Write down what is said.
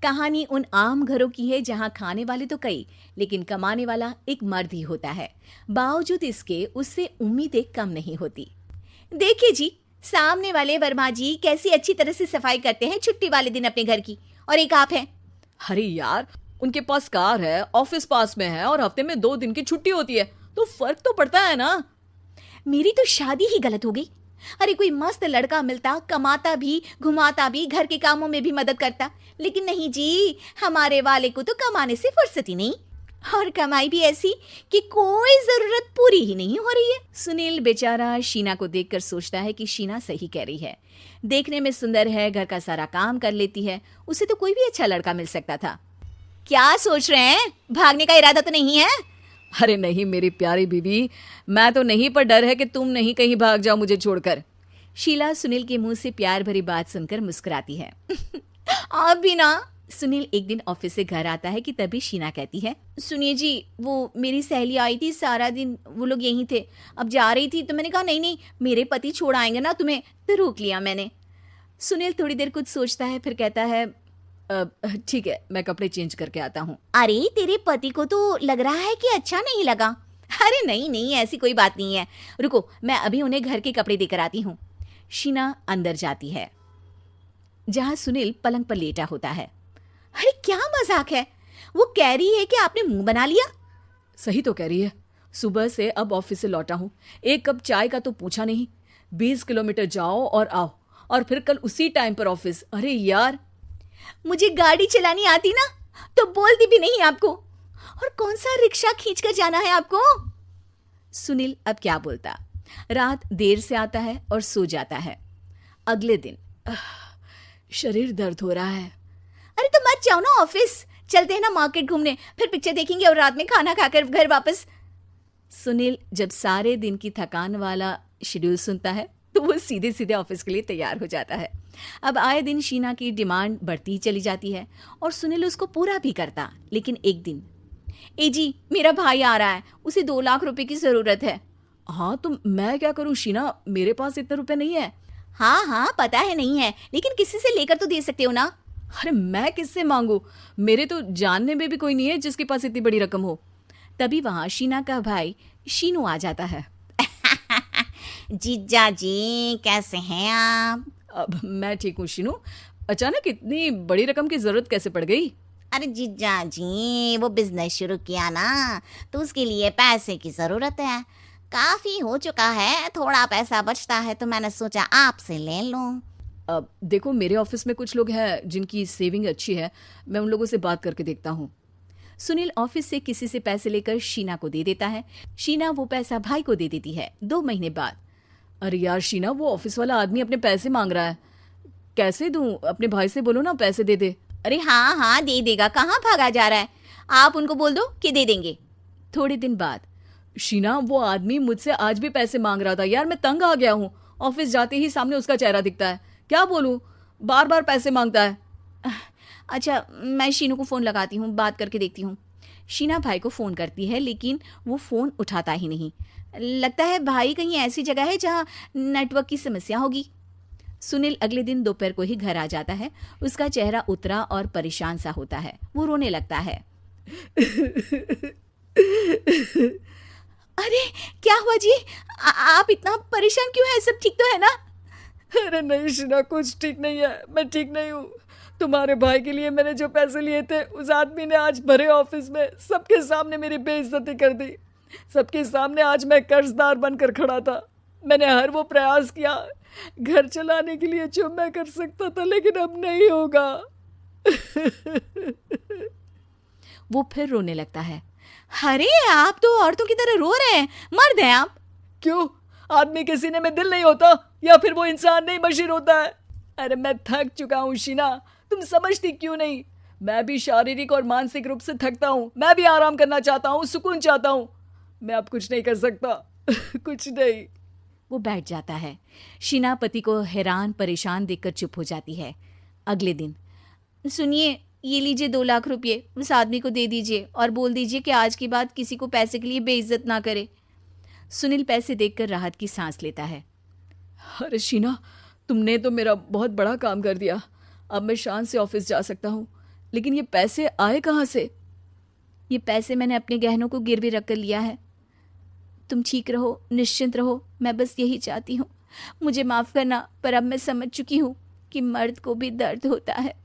कहानी उन आम घरों की है जहां खाने वाले तो कई, लेकिन कमाने वाला एक मर्द ही होता है। बावजूद इसके उससे उम्मीदें कम नहीं होती। देखिए जी, सामने वाले वर्मा जी कैसी अच्छी तरह से सफाई करते हैं छुट्टी वाले दिन अपने घर की, और एक आप हैं। अरे यार, उनके पास कार है, ऑफिस पास में है और हफ्ते में 2 दिन की छुट्टी होती है, तो फर्क तो पड़ता है ना। मेरी तो शादी ही गलत हो गई। अरे कोई मस्त लड़का मिलता, कमाता भी, घुमाता भी, घर के कामों में भी मदद करता, लेकिन नहीं जी, हमारे वाले को तो कमाने से फुर्सत ही नहीं, और कमाई भी ऐसी कि कोई जरूरत पूरी ही नहीं हो रही है। सुनील बेचारा शीना को देखकर सोचता है कि शीना सही कह रही है। देखने में सुंदर है, घर का सारा काम कर लेती है, उसे तो कोई भी अच्छा लड़का मिल सकता था। क्या सोच रहे हैं? भागने का इरादा तो नहीं है? अरे नहीं मेरी प्यारी बीवी, मैं तो नहीं, पर डर है कि तुम नहीं कहीं भाग जाओ मुझे छोड़कर। शीला सुनील के मुंह से प्यार भरी बात सुनकर मुस्कुराती है। आप भी ना। सुनील एक दिन ऑफिस से घर आता है कि तभी शीना कहती है, सुनिए जी, वो मेरी सहेली आई थी, सारा दिन वो लोग यहीं थे, अब जा रही थी तो मैंने कहा नहीं नहीं, मेरे पति छोड़ आएंगे ना तुम्हें, तो रोक लिया मैंने। सुनील थोड़ी देर कुछ सोचता है, फिर कहता है, ठीक है, मैं कपड़े चेंज करके आता हूँ। अरे तेरे पति को तो लग रहा है कि अच्छा नहीं लगा। अरे नहीं नहीं, ऐसी कोई बात नहीं है, रुको मैं अभी उन्हें घर के कपड़े देकर आती हूँ। शीना अंदर जाती है जहां सुनील पलंग पर लेटा होता है। अरे क्या मजाक है, वो कह रही है कि आपने मुंह बना लिया। सही तो कह रही है, सुबह से अब ऑफिस से लौटा हूँ, एक कप चाय का तो पूछा नहीं, 20 किलोमीटर जाओ और आओ, और फिर कल उसी टाइम पर ऑफिस। अरे यार, मुझे गाड़ी चलानी आती ना तो बोलती भी नहीं आपको, और कौन सा रिक्शा खींच कर जाना है आपको। सुनील अब क्या बोलता। रात देर से आता है और सो जाता है। अगले दिन शरीर दर्द हो रहा है। अरे तो मत जाओ ना ऑफिस, चलते हैं ना मार्केट घूमने, फिर पिक्चर देखेंगे और रात में खाना खाकर घर वापस। सुनील जब सारे दिन की थकान वाला शेड्यूल सुनता है तो वो सीधे सीधे ऑफिस के लिए तैयार हो जाता है। अब आए दिन शीना की डिमांड बढ़ती चली जाती है और सुनील उसको पूरा भी करता, लेकिन एक दिन, ए जी मेरा भाई आ रहा है, उसे 2 लाख रुपए की जरूरत है। हाँ तो मैं क्या करूँ शीना, मेरे पास इतने रुपए नहीं है। हाँ हाँ पता है नहीं है, लेकिन किसी से लेकर तो दे सकते हो ना। अरे मैं किससे मांगू, मेरे तो जानने में भी कोई नहीं है जिसके पास इतनी बड़ी रकम हो। तभी वहां शीना का भाई शीनू आ जाता है। जीजा जी कैसे हैं आप? अब मैं ठीक हूँ शीनू, अचानक इतनी बड़ी रकम की जरूरत कैसे पड़ गई? अरे जीजा जी, वो बिजनेस शुरू किया ना, तो उसके लिए पैसे की जरूरत है, काफी हो चुका है, थोड़ा पैसा बचता है तो मैंने सोचा आपसे ले लूं। अब देखो, मेरे ऑफिस में कुछ लोग हैं जिनकी सेविंग अच्छी है, मैं उन लोगों से बात करके देखता हूँ। सुनील ऑफिस से किसी से पैसे लेकर शीना को दे देता है। शीना वो पैसा भाई को दे देती है। 2 महीने बाद, अरे यार शीना, वो ऑफिस वाला आदमी अपने पैसे मांग रहा है, कैसे दूं? अपने भाई से बोलो ना पैसे दे दे। अरे हाँ हाँ दे देगा, कहाँ भागा जा रहा है, आप उनको बोल दो कि दे देंगे। थोड़े दिन बाद, शीना, वो आदमी मुझसे आज भी पैसे मांग रहा था यार, मैं तंग आ गया हूँ, ऑफिस जाते ही सामने उसका चेहरा दिखता है, क्या बोलूं, बार बार पैसे मांगता है। अच्छा मैं शीनू को फ़ोन लगाती हूँ, बात करके देखती हूँ। शीना भाई को फ़ोन करती है, लेकिन वो फ़ोन उठाता ही नहीं। लगता है भाई कहीं ऐसी जगह है जहाँ नेटवर्क की समस्या होगी। सुनील अगले दिन दोपहर को ही घर आ जाता है। उसका चेहरा उतरा और परेशान सा होता है, वो रोने लगता है। अरे क्या हुआ जी, आप इतना परेशान क्यों हैं? सब ठीक तो है ना? अरे नहीं शीना, कुछ ठीक नहीं है, मैं ठीक नहीं हूँ। तुम्हारे भाई के लिए मैंने जो पैसे लिए थे, उस आदमी ने आज भरे ऑफिस में सबके सामने मेरी बेइज्जती कर दी। सबके सामने आज मैं कर्जदार बनकर खड़ा था। मैंने हर वो प्रयास किया घर चलाने के लिए जो मैं कर सकता था, लेकिन अब नहीं होगा। वो फिर रोने लगता है। अरे आप तो औरतों की तरह रो रहे हैं, मर्द हैं आप। क्यों, आदमी के सीने में दिल नहीं होता, या फिर वो इंसान नहीं मशीन होता है? अरे मैं थक चुका हूँ शीना, तुम समझती क्यों नहीं? मैं भी शारीरिक और मानसिक रूप से थकता हूँ, मैं भी आराम करना चाहता हूँ, सुकून चाहता हूँ। मैं अब कुछ नहीं कर सकता। कुछ नहीं। वो बैठ जाता है। शीना पति को हैरान परेशान देखकर चुप हो जाती है। अगले दिन, सुनिए ये लीजिए 2 लाख रुपए, उस आदमी को दे दीजिए और बोल दीजिए कि आज के बाद किसी को पैसे के लिए बेइज्जत ना करे। सुनील पैसे देखकर राहत की सांस लेता है। अरे शीना, तुमने तो मेरा बहुत बड़ा काम कर दिया, अब मैं शान से ऑफिस जा सकता हूँ, लेकिन ये पैसे आए कहाँ से? ये पैसे मैंने अपने गहनों को गिरवी रख कर लिया है। तुम ठीक रहो, निश्चिंत रहो, मैं बस यही चाहती हूँ। मुझे माफ़ करना, पर अब मैं समझ चुकी हूँ कि मर्द को भी दर्द होता है।